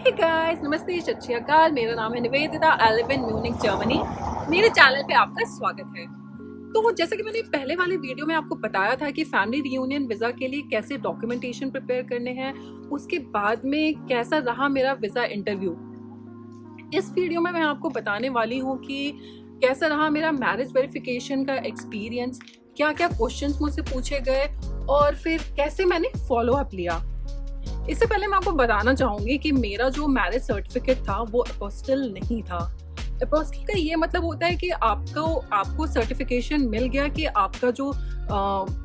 Hey guys, नमस्ते, सत श्री अकाल। मेरा नाम है Nivedita. I live in Munich, Germany. मेरे चैनल पे आपका स्वागत है। तो जैसा कि मैंने पहले वाले वीडियो में आपको बताया था कि फैमिली रियूनियन वीज़ा के लिए कैसे डॉक्यूमेंटेशन प्रिपेयर करने हैं, उसके बाद में कैसा रहा मेरा वीज़ा इंटरव्यू। इस वीडियो में मैं आपको बताने वाली हूँ कि कैसा रहा मेरा मैरिज वेरिफिकेशन का एक्सपीरियंस, क्या क्या क्वेश्चंस मुझसे पूछे गए और फिर कैसे मैंने फॉलो अप लिया। इससे पहले मैं आपको बताना चाहूँगी कि मेरा जो मैरिज सर्टिफिकेट था वो अपोस्टिल नहीं था। अपोस्टिल का ये मतलब होता है कि आपको सर्टिफिकेशन मिल गया कि आपका जो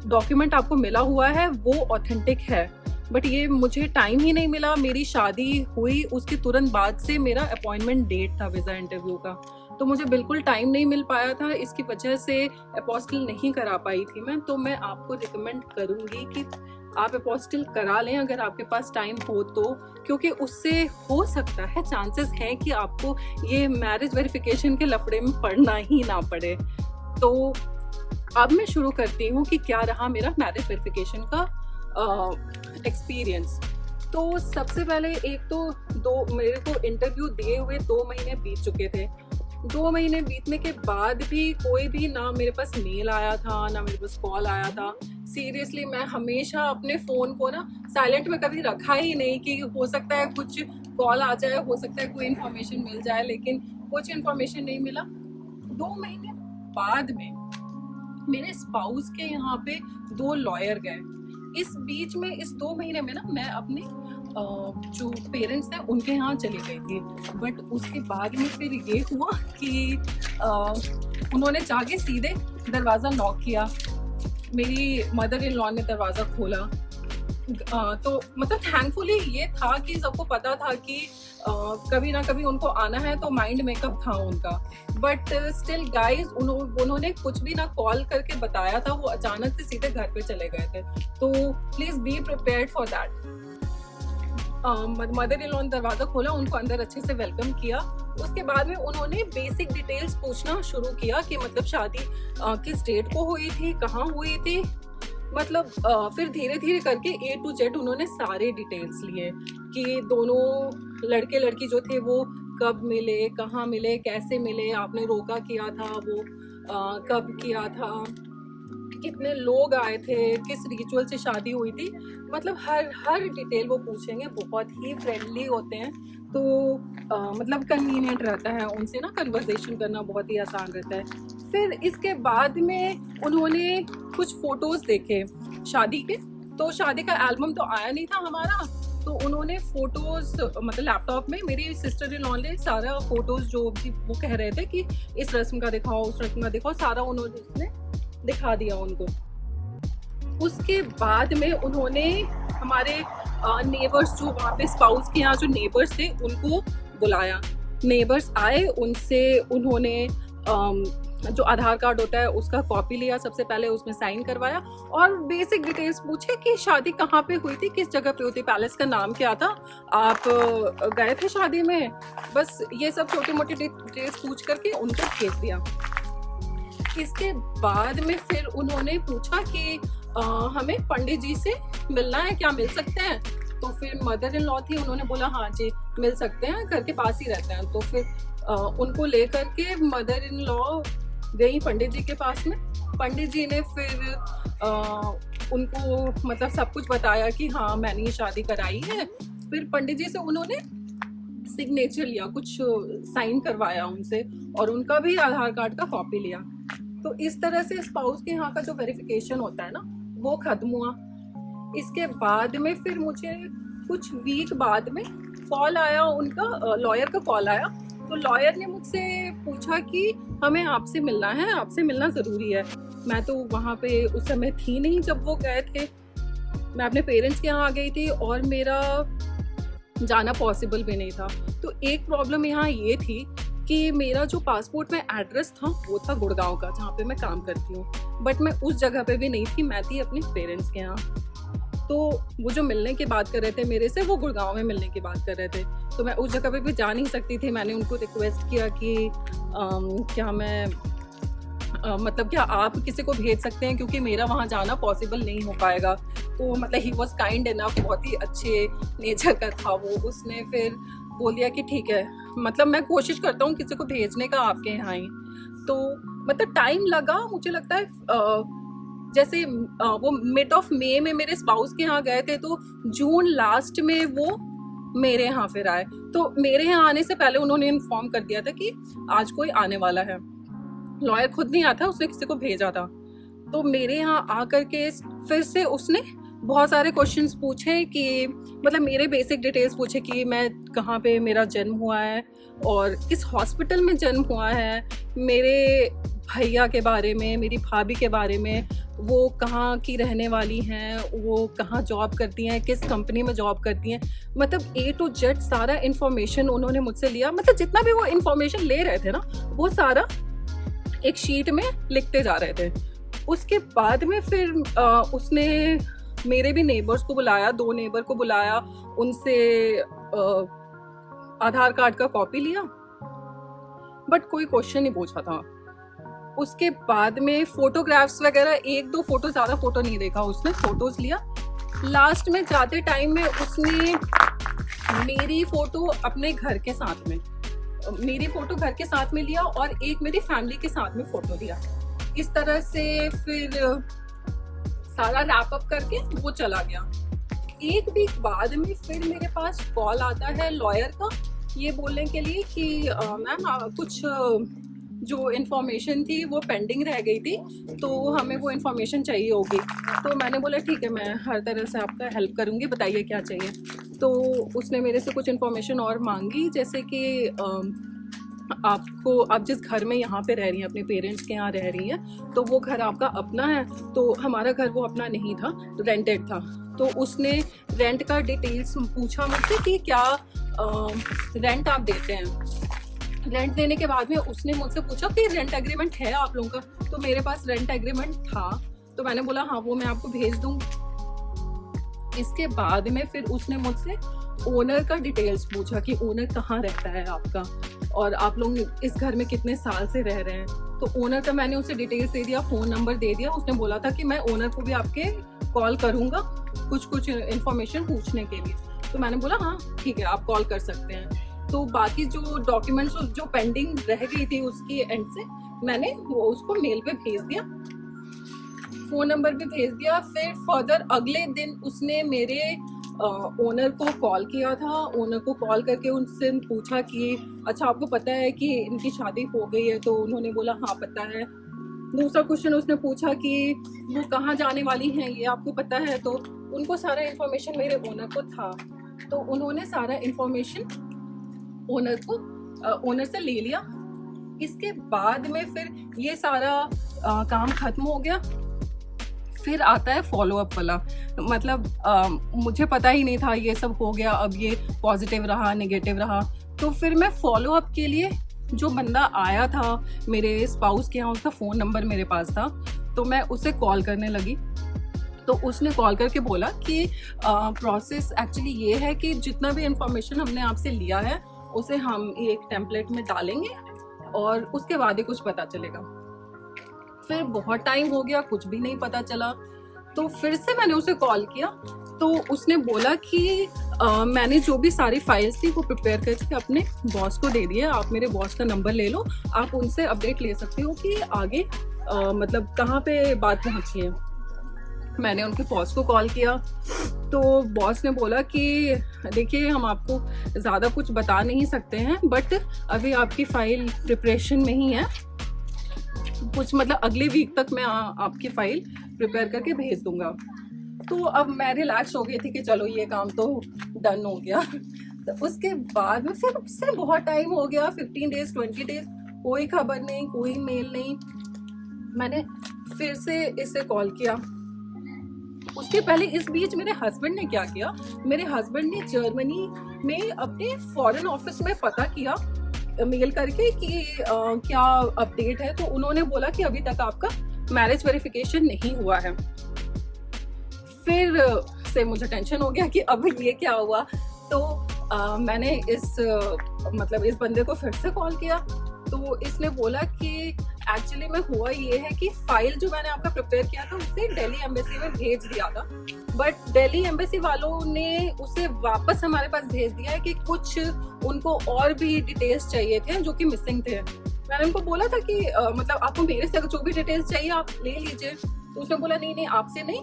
डॉक्यूमेंट आपको मिला हुआ है वो ऑथेंटिक है। बट ये मुझे टाइम ही नहीं मिला। मेरी शादी हुई उसके तुरंत बाद से मेरा अपॉइंटमेंट डेट था वीज़ा इंटरव्यू का, तो मुझे बिल्कुल टाइम नहीं मिल पाया था। इसकी वजह से अपोस्टिल नहीं करा पाई थी मैं। तो मैं आपको रिकमेंड करूँगी कि आप अपोस्टिल करा लें अगर आपके पास टाइम हो तो, क्योंकि उससे हो सकता है, चांसेस हैं कि आपको ये मैरिज वेरिफिकेशन के लफड़े में पड़ना ही ना पड़े। तो अब मैं शुरू करती हूँ कि क्या रहा मेरा मैरिज वेरिफिकेशन का एक्सपीरियंस। तो सबसे पहले एक तो मेरे को इंटरव्यू दिए हुए 2 महीने बीत चुके थे। 2 महीने बीतने के बाद भी कोई भी ना मेरे पास मेल आया था, ना मेरे पास कॉल आया था। सीरियसली मैं हमेशा अपने फ़ोन को ना साइलेंट में कभी रखा ही नहीं कि हो सकता है कुछ कॉल आ जाए, हो सकता है कोई इन्फॉर्मेशन मिल जाए, लेकिन कुछ इन्फॉर्मेशन नहीं मिला। 2 महीने बाद में मेरे स्पाउस के यहाँ पे 2 लॉयर गए। इस बीच में इस 2 महीने में ना मैं अपने जो पेरेंट्स थे उनके यहाँ चली गई थी। बट उसके बाद में फिर ये हुआ कि उन्होंने जाके सीधे दरवाज़ा नॉक किया। मेरी मदर इन लॉ ने दरवाज़ा खोला। तो मतलब थैंकफुली ये था कि सबको पता था कि कभी ना कभी उनको आना है, तो माइंड मेकअप था उनका। बट स्टिल गाइज उन्होंने कुछ भी ना कॉल करके बताया था, वो अचानक से सीधे घर पे चले गए थे। तो please be prepared for that. Mother in law ने दरवाज़ा खोला, उनको अंदर अच्छे से वेलकम किया। उसके बाद में उन्होंने बेसिक डिटेल्स पूछना शुरू किया कि मतलब शादी किस डेट को हुई थी, कहाँ हुई थी, मतलब फिर धीरे धीरे करके A to Z उन्होंने सारे डिटेल्स लिए कि दोनों लड़के लड़की जो थे वो कब मिले, कहाँ मिले, कैसे मिले, आपने रोका किया था, वो कब किया था, कितने लोग आए थे, किस रिचुअल से शादी हुई थी, मतलब हर डिटेल वो पूछेंगे। बहुत ही फ्रेंडली होते हैं, तो मतलब कन्वीनियंट रहता है उनसे ना कन्वर्सेशन करना, बहुत ही आसान रहता है। फिर इसके बाद में उन्होंने कुछ फोटोज़ देखे शादी के। तो शादी का एल्बम तो आया नहीं था हमारा, तो उन्होंने फोटोज़ मतलब लैपटॉप में मेरी सिस्टर इन लॉ ने सारा फोटोज़ जो भी वो कह रहे थे कि इस रस्म का दिखाओ, उस रस्म का दिखाओ, सारा उन्होंने दिखा दिया उनको। उसके बाद में उन्होंने हमारे नेबर्स जो वहाँ पे स्पाउस के यहाँ जो नेबर्स थे उनको बुलाया। नेबर्स आए, उनसे उन्होंने जो आधार कार्ड होता है उसका कॉपी लिया, सबसे पहले उसमें साइन करवाया और बेसिक डिटेल्स पूछे कि शादी कहाँ पे हुई थी, किस जगह पे हुई थी, पैलेस का नाम क्या था, आप गए थे शादी में, बस ये सब छोटी मोटी डिटेल्स पूछ करके उनको भेज दिया। इसके बाद में फिर उन्होंने पूछा कि हमें पंडित जी से मिलना है, क्या मिल सकते हैं। तो फिर मदर इन लॉ थी, उन्होंने बोला हाँ जी मिल सकते हैं, घर के पास ही रहते हैं। तो फिर उनको लेकर के मदर इन लॉ गई पंडित जी के पास में। पंडित जी ने फिर उनको मतलब सब कुछ बताया कि हाँ मैंने ये शादी कराई है। फिर पंडित जी से उन्होंने सिग्नेचर लिया, कुछ साइन करवाया उनसे और उनका भी आधार कार्ड का कॉपी लिया। तो इस तरह से स्पाउस के यहाँ का जो वेरिफिकेशन होता है ना वो खत्म हुआ। इसके बाद में फिर मुझे कुछ वीक बाद में कॉल आया, उनका लॉयर का कॉल आया। तो लॉयर ने मुझसे पूछा कि हमें आपसे मिलना है, आपसे मिलना ज़रूरी है। मैं तो वहाँ पे उस समय थी नहीं जब वो गए थे, मैं अपने पेरेंट्स के यहाँ आ गई थी और मेरा जाना पॉसिबल भी नहीं था। तो एक प्रॉब्लम यहाँ ये थी कि मेरा जो पासपोर्ट में एड्रेस था वो था गुड़गांव का, जहाँ पे मैं काम करती हूँ, बट मैं उस जगह पे भी नहीं थी, मैं थी अपने पेरेंट्स के यहाँ। तो वो जो मिलने की बात कर रहे थे मेरे से, वो गुड़गांव में मिलने की बात कर रहे थे, तो मैं उस जगह पे भी जा नहीं सकती थी। मैंने उनको रिक्वेस्ट किया कि क्या मैं मतलब क्या आप किसी को भेज सकते हैं, क्योंकि मेरा वहाँ जाना पॉसिबल नहीं हो पाएगा। तो मतलब ही वॉज काइंड इनफ, बहुत ही अच्छे नेचर का था वो। उसने फिर बोल दिया कि ठीक है, मतलब मैं कोशिश करता हूँ किसी को भेजने का आपके यहाँ ही। तो मतलब टाइम लगा, मुझे लगता है जैसे वो मिड ऑफ मई में मेरे स्पाउस के यहाँ गए थे, तो जून लास्ट में वो मेरे यहाँ फिर आए। तो मेरे यहाँ आने से पहले उन्होंने इन्फॉर्म कर दिया था कि आज कोई आने वाला है। लॉयर खुद नहीं आता, उसने किसी को भेजा था। तो मेरे यहाँ आकर के फिर से उसने बहुत सारे क्वेश्चंस पूछे कि मतलब मेरे बेसिक डिटेल्स पूछे कि मैं कहाँ पे मेरा जन्म हुआ है और किस हॉस्पिटल में जन्म हुआ है, मेरे भैया के बारे में, मेरी भाभी के बारे में, वो कहाँ की रहने वाली हैं, वो कहाँ जॉब करती हैं, किस कंपनी में जॉब करती हैं। मतलब A to Z सारा इन्फॉर्मेशन उन्होंने मुझसे लिया। मतलब जितना भी वो इन्फॉर्मेशन ले रहे थे ना, वो सारा एक शीट में लिखते जा रहे थे। उसके बाद में फिर उसने मेरे भी नेबर्स को बुलाया, 2 नेबर को बुलाया, उनसे आधार कार्ड का कॉपी लिया, बट कोई क्वेश्चन नहीं पूछा था। उसके बाद में फोटोग्राफ्स वगैरह, 1-2 फोटो, ज़्यादा फोटो नहीं देखा उसने, फोटोज लिया। लास्ट में जाते टाइम में उसने मेरी फोटो अपने घर के साथ में, मेरी फोटो घर के साथ में लिया और एक मेरी फैमिली के साथ में फोटो लिया। इस तरह से फिर सारा रैप अप करके वो चला गया। 1 वीक बाद में फिर मेरे पास कॉल आता है लॉयर का, ये बोलने के लिए कि मैम कुछ जो इन्फॉर्मेशन थी वो पेंडिंग रह गई थी, तो हमें वो इन्फॉर्मेशन चाहिए होगी। तो मैंने बोला ठीक है, मैं हर तरह से आपका हेल्प करूँगी, बताइए क्या चाहिए। तो उसने मेरे से कुछ इन्फॉर्मेशन और मांगी, जैसे कि आप जिस घर में यहाँ पे रह रही हैं, अपने पेरेंट्स के यहाँ रह रही हैं, तो वो घर आपका अपना है? तो हमारा घर वो अपना नहीं था, रेंटेड था। तो उसने रेंट का डिटेल्स पूछा मुझसे कि क्या रेंट आप देते हैं। रेंट देने के बाद में उसने मुझसे पूछा कि रेंट एग्रीमेंट है आप लोगों का? तो मेरे पास रेंट एग्रीमेंट था, तो मैंने बोला हाँ, वो मैं आपको भेज दूँ। इसके बाद में फिर उसने मुझसे ओनर का डिटेल्स पूछा कि ओनर कहाँ रहता है आपका और आप लोग इस घर में कितने साल से रह रहे हैं। तो ओनर का मैंने उसे डिटेल्स दे दिया, फ़ोन नंबर दे दिया। उसने बोला था कि मैं ओनर को भी आपके कॉल करूँगा कुछ इन्फॉर्मेशन पूछने के लिए। तो मैंने बोला हाँ ठीक है, आप कॉल कर सकते हैं। तो बाकी जो डॉक्यूमेंट्स जो पेंडिंग रह गई थी उसकी एंड से, मैंने वो उसको मेल पे भेज दिया, फ़ोन नंबर भी भेज दिया। फिर फर्दर अगले दिन उसने मेरे ओनर को कॉल किया था। ओनर को कॉल करके उनसे पूछा कि अच्छा आपको पता है कि इनकी शादी हो गई है? तो उन्होंने बोला हाँ पता है। दूसरा क्वेश्चन उसने पूछा कि वो कहाँ जाने वाली हैं, ये आपको पता है? तो उनको सारा इन्फॉर्मेशन मेरे ओनर को था, तो उन्होंने सारा इन्फॉर्मेशन ओनर से ले लिया। इसके बाद में फिर ये सारा काम खत्म हो गया। फिर आता है फॉलो अप वाला। मतलब मुझे पता ही नहीं था ये सब हो गया, अब ये पॉजिटिव रहा नेगेटिव रहा। तो फिर मैं फॉलो अप के लिए, जो बंदा आया था मेरे स्पाउस के यहाँ, उसका फ़ोन नंबर मेरे पास था, तो मैं उसे कॉल करने लगी। तो उसने कॉल करके बोला कि प्रोसेस एक्चुअली ये है कि जितना भी इंफॉर्मेशन हमने आपसे लिया है उसे हम एक टेम्पलेट में डालेंगे और उसके बाद ही कुछ पता चलेगा। फिर बहुत टाइम हो गया, कुछ भी नहीं पता चला। तो फिर से मैंने उसे कॉल किया, तो उसने बोला कि मैंने जो भी सारी फाइल्स थी वो प्रिपेयर करके अपने बॉस को दे दिए, आप मेरे बॉस का नंबर ले लो, आप उनसे अपडेट ले सकते हो कि आगे मतलब कहाँ पे बात पहुँची है। मैंने उनके बॉस को कॉल किया, तो बॉस ने बोला कि देखिए हम आपको ज़्यादा कुछ बता नहीं सकते हैं, बट अभी आपकी फ़ाइल प्रिपरेशन में ही है, कुछ मतलब अगले वीक तक मैं आपकी फ़ाइल प्रिपेयर करके भेज दूंगा। तो अब मैं रिलैक्स हो गई थी कि चलो ये काम तो डन हो गया। तो उसके बाद में फिर उससे बहुत टाइम हो गया, 15 डेज 20 डेज, कोई खबर नहीं, कोई मेल नहीं। मैंने फिर से इसे कॉल किया। उसके पहले इस बीच मेरे हस्बैंड ने क्या किया, मेरे हस्बैंड ने जर्मनी में अपने फॉरेन ऑफिस में पता किया मेल करके कि क्या अपडेट है। तो उन्होंने बोला कि अभी तक आपका मैरिज वेरिफिकेशन नहीं हुआ है। फिर से मुझे टेंशन हो गया कि अब ये क्या हुआ। तो मैंने इस बंदे को फिर से कॉल किया। तो इसने बोला कि एक्चुअली में हुआ ये है कि फाइल जो मैंने आपका प्रिपेयर किया था उसे दिल्ली एम्बेसी में भेज दिया था, बट दिल्ली एम्बेसी वालों ने उसे वापस हमारे पास भेज दिया है कि कुछ उनको और भी डिटेल्स चाहिए थे जो कि मिसिंग थे। मैंने उनको बोला था कि मतलब आपको मेरे से जो भी डिटेल्स चाहिए आप ले लीजिए, तो उसने बोला नहीं आपसे नहीं,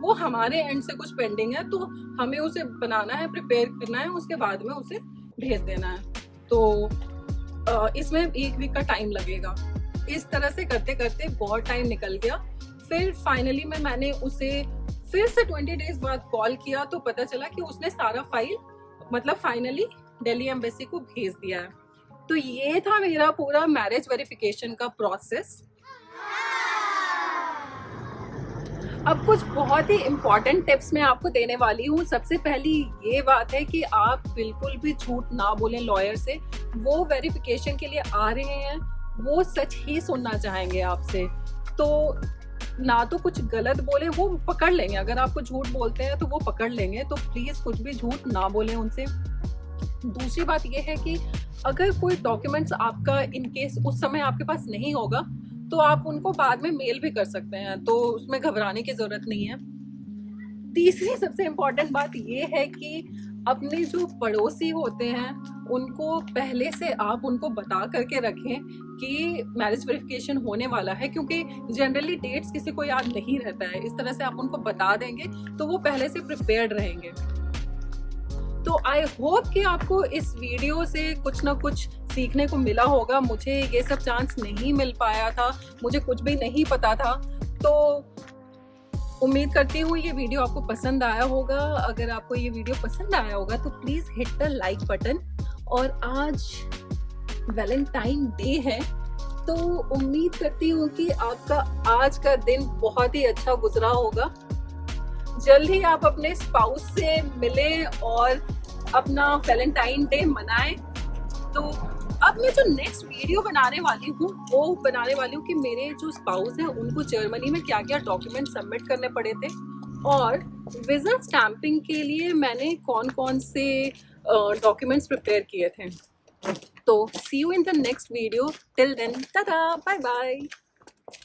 वो हमारे एंड से कुछ पेंडिंग है, तो हमें उसे बनाना है, प्रिपेयर करना है, उसके बाद में उसे भेज देना है। तो इसमें 1 वीक का टाइम लगेगा। इस तरह से करते करते बहुत टाइम निकल गया। फिर फाइनली मैंने उसे फिर से 20 डेज बाद कॉल किया तो पता चला कि उसने सारा फाइल मतलब फाइनली दिल्ली एम्बेसी को भेज दिया है। तो ये था मेरा पूरा मैरिज वेरिफिकेशन का प्रोसेस। अब कुछ बहुत ही इम्पोर्टेंट टिप्स मैं आपको देने वाली हूँ। सबसे पहली ये बात है कि आप बिल्कुल भी झूठ ना बोलें लॉयर से। वो वेरिफिकेशन के लिए आ रहे हैं, वो सच ही सुनना चाहेंगे आपसे, तो ना तो कुछ गलत बोले, वो पकड़ लेंगे। अगर आपको झूठ बोलते हैं तो वो पकड़ लेंगे, तो प्लीज़ कुछ भी झूठ ना बोलें उनसे। दूसरी बात ये है कि अगर कोई डॉक्यूमेंट्स आपका इन केस उस समय आपके पास नहीं होगा तो आप उनको बाद में मेल भी कर सकते हैं, तो उसमें घबराने की ज़रूरत नहीं है। तीसरी सबसे इम्पॉर्टेंट बात ये है कि अपने जो पड़ोसी होते हैं उनको पहले से आप उनको बता करके रखें कि मैरिज वेरिफिकेशन होने वाला है, क्योंकि जनरली डेट्स किसी को याद नहीं रहता है। इस तरह से आप उनको बता देंगे तो वो पहले से प्रिपेयर्ड रहेंगे। तो आई होप कि आपको इस वीडियो से कुछ ना कुछ सीखने को मिला होगा। मुझे ये सब चांस नहीं मिल पाया था, मुझे कुछ भी नहीं पता था, तो उम्मीद करती हूँ ये वीडियो आपको पसंद आया होगा। अगर आपको ये वीडियो पसंद आया होगा तो please hit the like button. और आज वैलेंटाइन डे है, तो उम्मीद करती हूँ कि आपका आज का दिन बहुत ही अच्छा गुजरा होगा। जल्द ही आप अपने स्पाउस से मिलें और अपना वैलेंटाइन डे मनाएं। तो अब मैं जो नेक्स्ट वीडियो बनाने वाली हूँ वो बनाने वाली हूँ कि मेरे जो स्पाउस हैं उनको जर्मनी में क्या क्या डॉक्यूमेंट सबमिट करने पड़े थे, और वीज़ा स्टैंपिंग के लिए मैंने कौन कौन से डॉक्यूमेंट्स प्रिपेयर किए थे। तो see you in the next video. Till then tata, bye bye.